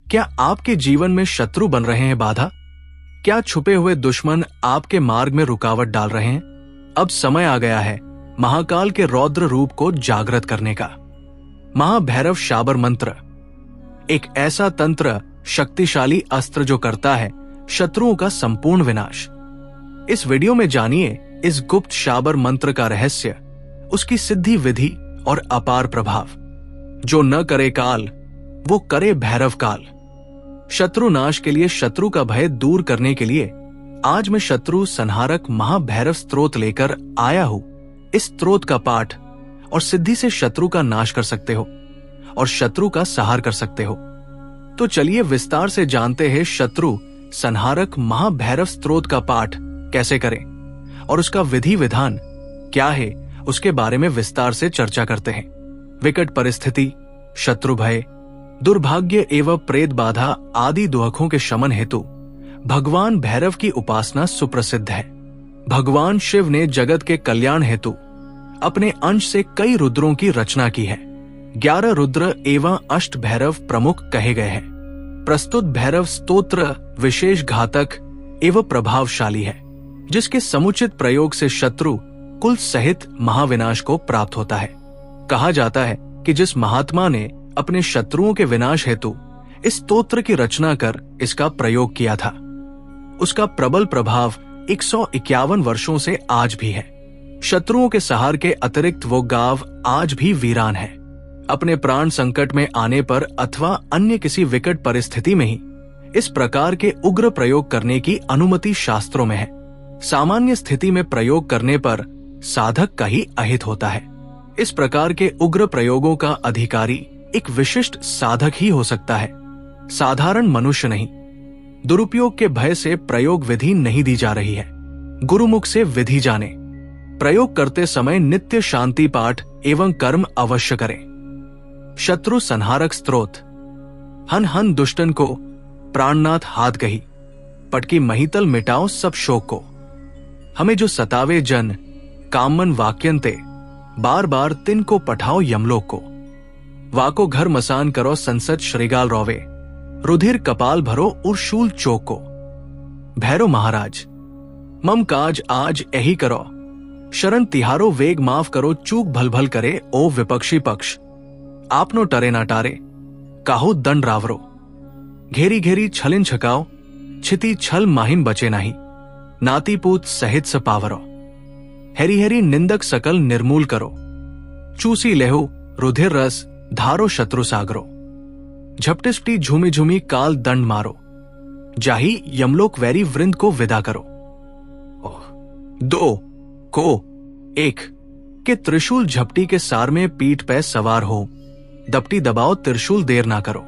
क्या आपके जीवन में शत्रु बन रहे हैं बाधा? क्या छुपे हुए दुश्मन आपके मार्ग में रुकावट डाल रहे हैं? अब समय आ गया है महाकाल के रौद्र रूप को जागृत करने का। महाभैरव शाबर मंत्र एक ऐसा तंत्र, शक्तिशाली अस्त्र जो करता है शत्रुओं का संपूर्ण विनाश। इस वीडियो में जानिए इस गुप्त शाबर मंत्र का रहस्य, उसकी सिद्धि विधि और अपार प्रभाव। जो न करे काल वो करे भैरव काल। शत्रु नाश के लिए, शत्रु का भय दूर करने के लिए आज मैं शत्रु संहारक महाभैरव स्तोत्र लेकर आया हूं। इस स्तोत्र का पाठ और सिद्धि से शत्रु का नाश कर सकते हो और शत्रु का संहार कर सकते हो। तो चलिए विस्तार से जानते हैं शत्रु संहारक महाभैरव स्तोत्र का पाठ कैसे करें और उसका विधि विधान क्या है, उसके बारे में विस्तार से चर्चा करते हैं। विकट परिस्थिति, शत्रु भय, दुर्भाग्य एवं प्रेत बाधा आदि दुखों के शमन हेतु भगवान भैरव की उपासना सुप्रसिद्ध है। भगवान शिव ने जगत के कल्याण हेतु अपने अंश से कई रुद्रों की रचना की है। 11 रुद्र एवं अष्ट भैरव प्रमुख कहे गए हैं। प्रस्तुत भैरव स्तोत्र विशेष घातक एवं प्रभावशाली है, जिसके समुचित प्रयोग से शत्रु कुल सहित महाविनाश को प्राप्त होता है। कहा जाता है कि जिस महात्मा ने अपने शत्रुओं के विनाश हेतु इस स्तोत्र की रचना कर इसका प्रयोग किया था, उसका प्रबल प्रभाव 151 वर्षों से आज भी है। शत्रुओं के सहार के अतिरिक्त वो गांव आज भी वीरान है। अपने प्राण संकट में आने पर अथवा अन्य किसी विकट परिस्थिति में ही इस प्रकार के उग्र प्रयोग करने की अनुमति शास्त्रों में है। सामान्य स्थिति में प्रयोग करने पर साधक का ही अहित होता है। इस प्रकार के उग्र प्रयोगों का अधिकारी एक विशिष्ट साधक ही हो सकता है, साधारण मनुष्य नहीं। दुरुपयोग के भय से प्रयोग विधि नहीं दी जा रही है, गुरुमुख से विधि जाने। प्रयोग करते समय नित्य शांति पाठ एवं कर्म अवश्य करें। शत्रु संहारक स्तोत्र। हन हन दुष्टन को प्राणनाथ हाथ गही, पटकी महितल मिटाओ सब शोक को। हमें जो सतावे जन कामन वाक्यंते, बार बार तिन को पठाओ यमलोक को। वाको घर मसान करो संसद श्रीगाल रोवे, रुधिर कपाल भरो और शूल चोक को। भैरव महाराज मम काज आज यही करो, शरण तिहारो वेग माफ करो चूक भल भल करे ओ विपक्षी पक्ष। आपनो टरे ना टारे काहो दंड रावरो, घेरी घेरी छलिन छकाओ छिति छल माहिन बचे नाही। नातीपूत सहित स पावरो, हेरी हेरी निंदक सकल निर्मूल करो। चूसी लेहु रुधिर रस धारो शत्रु सागरो, झपटिस्पटी झूमी झूमी काल दंड मारो। जाही यमलोक वैरी वृंद को विदा करो। 2 को 1 के त्रिशूल झपटी के सार में पीठ पे सवार हो, दपटी दबाओ त्रिशूल देर ना करो।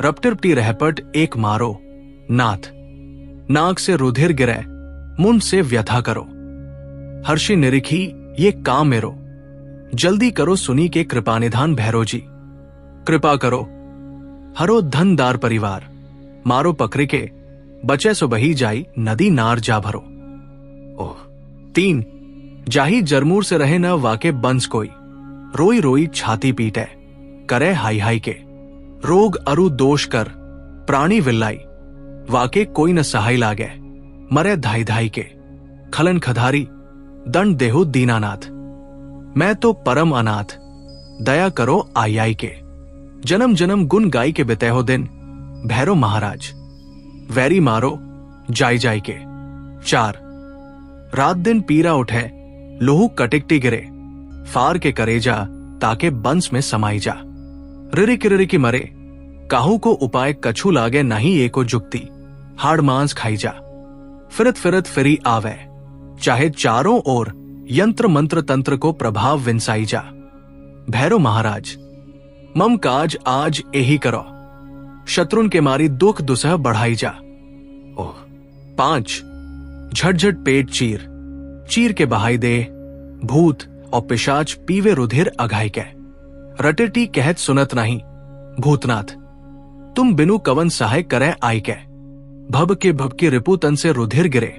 रपटिरपटी रहपट एक मारो, नाथ नाक से रुधिर गिरे मुंड से व्यथा करो। हर्षि निरिखी ये काम मेरो, जल्दी करो सुनी के कृपानिधान भैरो जी। कृपा करो हरो धनदार परिवार, मारो पकरे के बचे सो बही जाई नदी नार जा भरो। 3 जाही जरमूर से रहे न वाके बंस कोई, रोई रोई छाती पीटे करे हाई हाई के। रोग अरु दोष कर प्राणी विल्लाई, वाके कोई न सहाय लागे मरे धाई धाई के। खलन खधारी दंड देहु दीनानाथ, मैं तो परम अनाथ दया करो आई आई के। जन्म जन्म गुण गाई के बिते हो दिन भैरव महाराज, वैरी मारो जाई जाई के। 4 रात दिन पीरा उठे लोहू कटिकटी गिरे, फार के करेजा ताके बंस में समाई जा। रिरिकी मरे काहू को उपाय कछु लागे नहीं एको जुक्ति, हाड़ मांस खाई जा। फिरत फिरत फिरी आवे, चाहे चारों ओर यंत्र मंत्र तंत्र को प्रभाव विंसाई जा। भैरव महाराज मम काज आज यही करो, शत्रुन के मारी दुख दुसह बढ़ाई जा। 5 झटझट पेट चीर, चीर के बहाई दे भूत और पिशाच पीवे रुधिर अघाई के। रटेटी कहत सुनत नहीं भूतनाथ, तुम बिनु कवन सहाय करे आई के। भब के रिपु तन से रुधिर गिरे,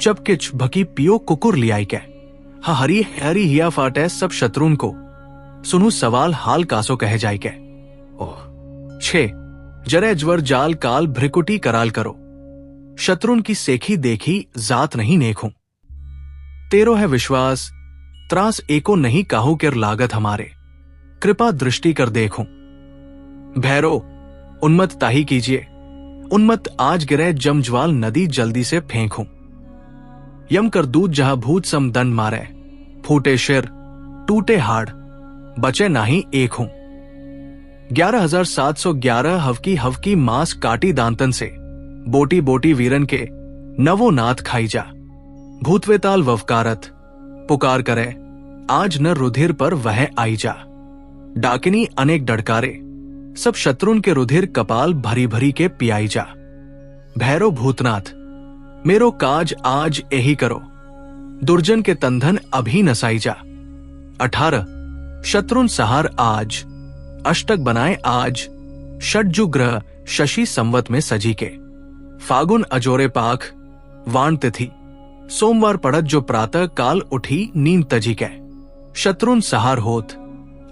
चपकिच भकी पियो कुकुर लियाई के। हा हरी हरी हिया फाटे सब शत्रुन को, सुनु सवाल हाल कासो कहे जाय के। 6 जरे ज्वर जाल काल भ्रिकुटी कराल करो, शत्रुन की सेखी देखी जात नहीं नेखूं। तेरो है विश्वास त्रास एको नहीं काहू कर लागत हमारे, कृपा दृष्टि कर देखूं। भैरो उन्मत ताही कीजिए, उन्मत आज गिरे जमज्वाल नदी जल्दी से फेंकूं। यम कर दूध जहां भूत सम दंड मारे, फूटे शिर टूटे हाड़ बचे नाही एक हूं। 11,711 हवकी मांस काटी दांतन से, बोटी बोटी वीरन के नवो नाथ खाई जा। भूतवेताल ववकारत पुकार करे, आज न रुधिर पर वह आई जा। डाकिनी अनेक डडकारे, सब शत्रुन के रुधिर कपाल भरी भरी के पियाई जा। भैरो भूतनाथ मेरो काज आज यही करो, दुर्जन के तंधन अभी नसाई जा। 18 शत्रुन सहार आज, अष्टक बनाए आज, षड्जु ग्रह शशि संवत में सजी के। फागुन अजोरे पाख वाण तिथि, सोमवार पड़त जो प्रातः काल उठी नींद तजी के। शत्रुन सहार होत,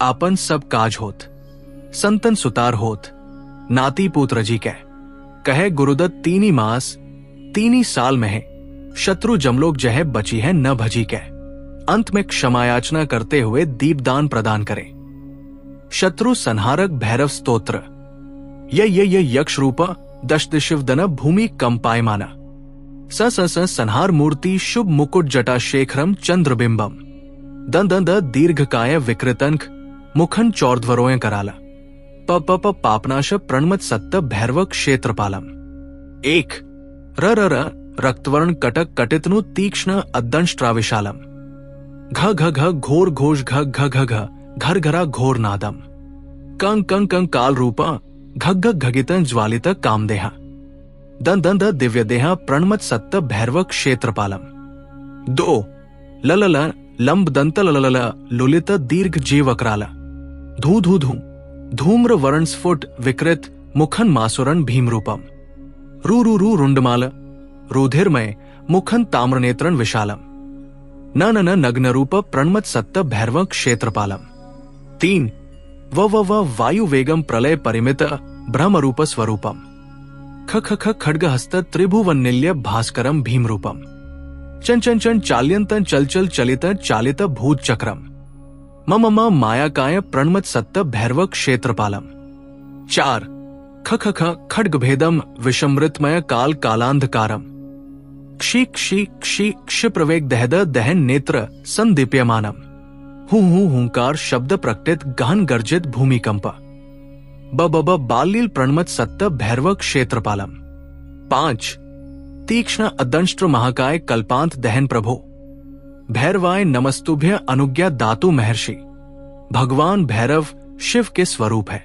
आपन सब काज होत, संतन सुतार होत, नाती पूत रजी के। कहे गुरुदत्त तीनी मास तीनी साल में है, शत्रु जमलोक जह बची है न भजी के। अंत में क्षमायाचना करते हुए दीपदान प्रदान करें। शत्रु संहारक भैरव स्तोत्र। ये यक्ष रूपा दश दिशिवदन भूमि कंपायमाना, स संहार मूर्ति शुभ मुकुट जटा शेखरम चंद्रबिंबम। दंद दीर्घकाय विकृतंक मुखन चौर्ध्वरोय कराला, प पापनाश प्रणमत सत्त भैरव क्षेत्रपालम। 1 र रक्तवर्ण कटक कटितनु तीक्ष्ण अद्दंष्ट्राविशालम। घ घोर घोष घ घर घरा घोर नादम। कंग काल रूपा घ घगितन ज्वालित कामदेहा। दंद दिव्य देहा प्रणमत सत्त भैरव क्षेत्रपालम। 2 ल लंब दंत लुलित दीर्घ जीवक्राला। धू धूम्र वर्ण स्फुट विकृत मुखन मासुरन भीम रूपम। रू रुंडमाल रुधिरमय मुखन ताम्रनेत्रन विशालम। न नग्न रूप प्रणमत सत्त भैरव क्षेत्रपालम। 3 व वायु वेगम प्रलय परिमित ब्रह्म रूप स्वरूपम। ख खड्गहस्त त्रिभुवन्निल्य भास्करम भीम रूपम। चन चाल्यंतन चल चलित चालित भूत चक्रम। मम मायाकाय प्रणमत सत्त भैरव क्षेत्रपालम। 4 ख खड्ग भेदम विषमृतमय काल कालांधकारम। क्षिप्रवेग दहद दहन नेत्र संदीप्यमानम। हुंकार शब्द प्रकटित गहन गर्जित भूमिकंप। ब बालील प्रणमत सत्त भैरव क्षेत्रपालम। 5 तीक्ष्ण अदंष्ट्र महाकाय कल्पांत दहन प्रभो। भैरवाय नमस्तुभ्य अनुज्ञा दातु महर्षि। भगवान भैरव शिव के स्वरूप है।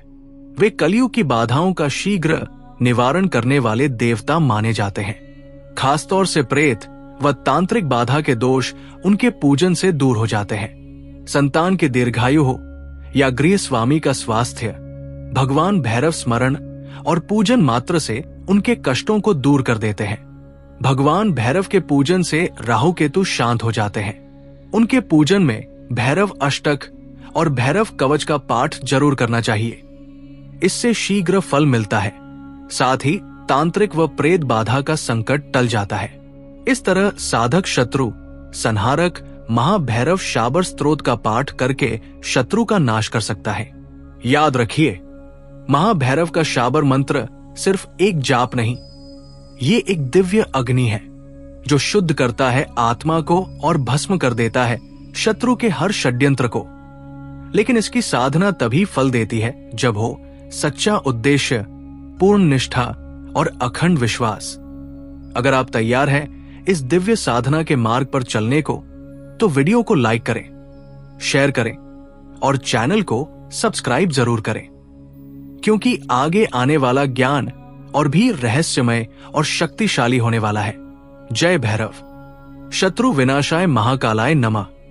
वे कलयुग की बाधाओं का शीघ्र निवारण करने वाले देवता माने जाते हैं। खासतौर से प्रेत व तांत्रिक बाधा के दोष उनके पूजन से दूर हो जाते हैं। संतान के दीर्घायु हो या गृह स्वामी का स्वास्थ्य, भगवान भैरव स्मरण और पूजन मात्र से उनके कष्टों को दूर कर देते हैं। भगवान भैरव के पूजन से राहु केतु शांत हो जाते हैं। उनके पूजन में भैरव अष्टक और भैरव कवच का पाठ जरूर करना चाहिए। इससे शीघ्र फल मिलता है, साथ ही तांत्रिक व प्रेत बाधा का संकट टल जाता है। इस तरह साधक शत्रु संहारक महाभैरव शाबर स्तोत्र का पाठ करके शत्रु का नाश कर सकता है। याद रखिए, महाभैरव का शाबर मंत्र सिर्फ एक जाप नहीं, ये एक दिव्य अग्नि है जो शुद्ध करता है आत्मा को और भस्म कर देता है शत्रु के हर षड्यंत्र को। लेकिन इसकी साधना तभी फल देती है जब हो सच्चा उद्देश्य, पूर्ण निष्ठा और अखंड विश्वास। अगर आप तैयार हैं इस दिव्य साधना के मार्ग पर चलने को, तो वीडियो को लाइक करें, शेयर करें और चैनल को सब्सक्राइब जरूर करें, क्योंकि आगे आने वाला ज्ञान और भी रहस्यमय और शक्तिशाली होने वाला है। जय भैरव। शत्रु विनाशाय महाकालाय नमः।